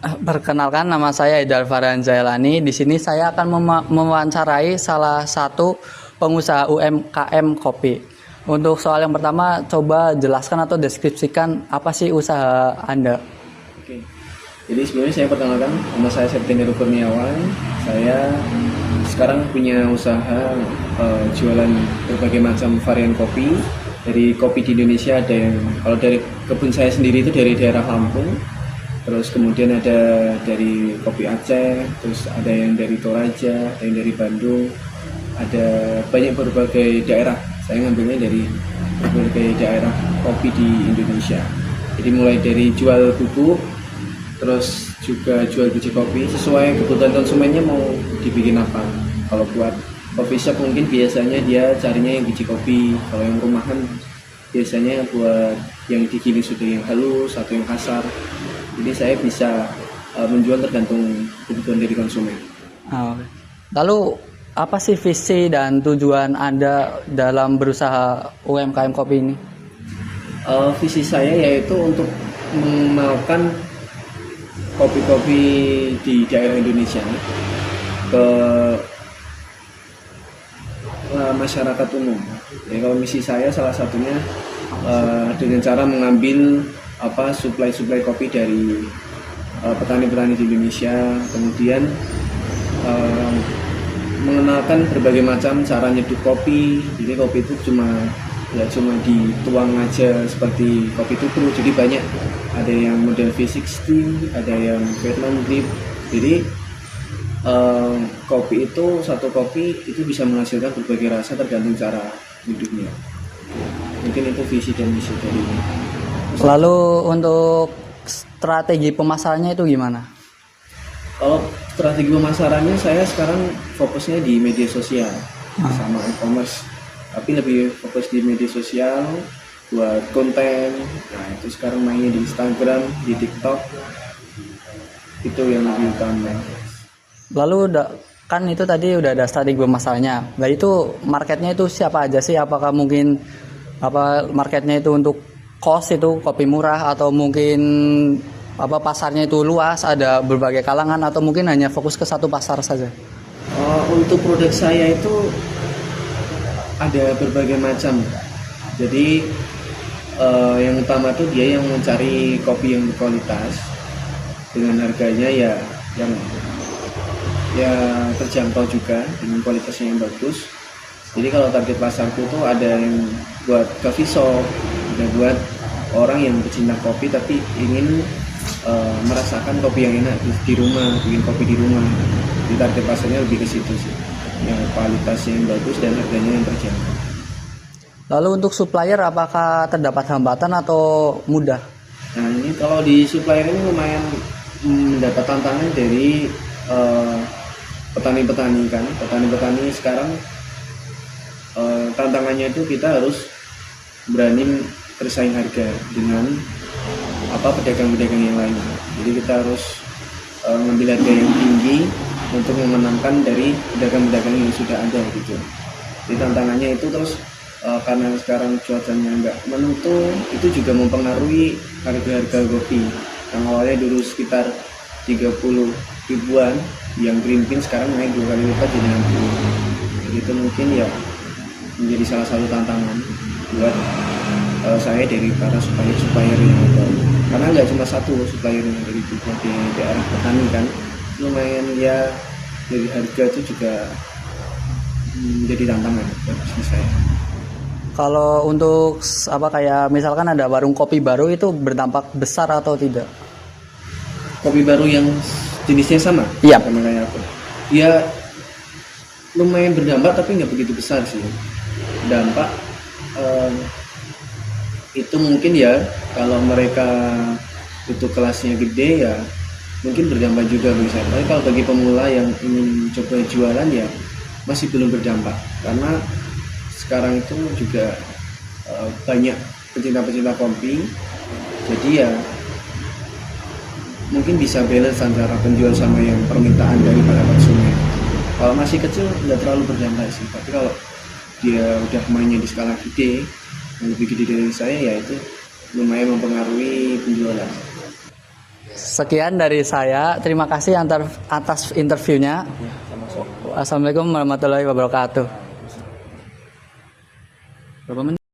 Perkenalkan, nama saya Idal Farhan Zailani. Di sini saya akan mewawancarai salah satu pengusaha UMKM kopi. Untuk soal yang pertama, coba jelaskan atau deskripsikan apa sih usaha Anda? Oke. Jadi sebelumnya saya perkenalkan, nama saya Septian Kurniawan. Saya sekarang punya usaha jualan berbagai macam varian kopi. Dari kopi di Indonesia ada yang, kalau dari kebun saya sendiri itu dari daerah Lampung. Terus kemudian ada dari kopi Aceh, terus ada yang dari Toraja, ada yang dari Bandung. Ada banyak berbagai daerah. Saya ngambilnya dari berbagai daerah kopi di Indonesia. Jadi mulai dari jual bubuk, terus juga jual biji kopi sesuai kebutuhan konsumennya mau dibikin apa. Kalau buat coffee shop mungkin biasanya dia carinya yang biji kopi. Kalau yang rumahan biasanya buat yang digiling sudah yang halus atau yang kasar. Jadi saya bisa menjual tergantung kebutuhan dari konsumen. Oh, lalu apa sih visi dan tujuan Anda dalam berusaha UMKM kopi ini? Visi saya yaitu untuk mengenalkan kopi-kopi di daerah Indonesia ke masyarakat umum. Jadi kalau misi saya salah satunya dengan cara mengambil suplai kopi dari petani-petani di Indonesia, kemudian mengenalkan berbagai macam cara nyeduh kopi. Jadi kopi itu nggak cuma dituang aja seperti kopi tubruk, jadi banyak, ada yang model V60, ada yang Vietnam drip. Jadi kopi itu, satu kopi itu bisa menghasilkan berbagai rasa tergantung cara nyeduhnya. Mungkin itu visi dan misi dari ini. Lalu untuk strategi pemasarannya itu gimana? Kalau strategi pemasarannya, saya sekarang fokusnya di media sosial sama e-commerce, tapi lebih fokus di media sosial buat konten. Nah itu sekarang mainnya di Instagram, di TikTok, itu yang lebih utama. Lalu kan itu tadi udah ada strategi pemasarannya. Nah itu marketnya itu siapa aja sih? Apakah mungkin marketnya itu untuk kos itu kopi murah, atau mungkin pasarnya itu luas, ada berbagai kalangan, atau mungkin hanya fokus ke satu pasar saja? Untuk produk saya itu ada berbagai macam. Jadi yang utama tuh dia yang mencari kopi yang berkualitas dengan harganya yang terjangkau juga, dengan kualitasnya yang bagus. Jadi kalau target pasarku tuh ada yang buat coffee shop, ada buat orang yang pecinta kopi tapi ingin merasakan kopi yang enak di rumah, bikin kopi di rumah. Jadi target pasarnya lebih ke situ sih, yang kualitasnya yang bagus dan harganya yang terjangkau. Lalu untuk supplier, apakah terdapat hambatan atau mudah? Nah ini kalau di supplier ini lumayan mendapat tantangan dari petani-petani kan. Petani-petani sekarang tantangannya itu kita harus berani bersaing harga dengan pedagang-pedagang yang lain. Jadi kita harus ngambil harga yang tinggi untuk memenangkan dari pedagang-pedagang yang sudah ada gitu. Jadi tantangannya itu terus karena sekarang cuacanya nggak menentu, itu juga mempengaruhi harga-harga kopi. Yang awalnya dulu sekitar 30 ribuan, yang green bean sekarang naik 2 kali lipat jadi 60. Itu mungkin ya menjadi salah satu tantangan buat saya dari para supplier yang ada. Karena nggak cuma satu supplier yang dari berbagai daerah petani kan, lumayan ya, dari harga itu juga menjadi tantangan buat bisnis saya. Kalau untuk kayak misalkan ada warung kopi baru, itu berdampak besar atau tidak? Kopi baru yang jenisnya sama? Iya. Sama kayak aku. Ya lumayan berdampak tapi nggak begitu besar sih. Dampak itu mungkin ya kalau mereka itu kelasnya gede ya mungkin berdampak juga bagi saya. Tapi kalau bagi pemula yang ingin coba jualan ya masih belum berdampak, karena sekarang itu juga banyak pecinta-pecinta kopi, jadi ya mungkin bisa balance antara penjual sama yang permintaan dari para konsumen. Kalau masih kecil nggak terlalu berdampak sih, tapi kalau dia udah mainnya di skala gede, yang lebih gede dari saya, ya itu lumayan mempengaruhi penjualan. Sekian dari saya. Terima kasih atas interviewnya. Sama-sama. Assalamualaikum warahmatullahi wabarakatuh. Berapa menit?